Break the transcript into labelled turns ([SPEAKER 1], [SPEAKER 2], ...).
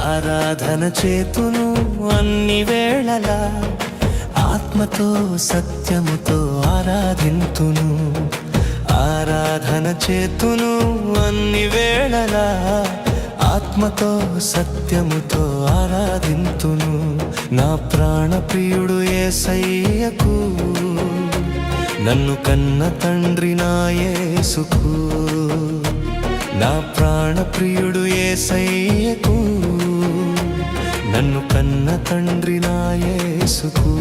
[SPEAKER 1] ఆరాధన చేతును అన్ని వేళలా, ఆత్మతో సత్యముతో ఆరాధింతును. ఆరాధన చేతును అన్ని వేళలా, ఆత్మతో సత్యముతో ఆరాధింతును. నా ప్రాణప్రియుడు యేసయ్యకు, నన్ను కన్న తండ్రి నా యేసుకు. నా ప్రాణప్రియుడు యేసయ్యకు, నన్ను కన్న తండ్రి నా యేసుకు.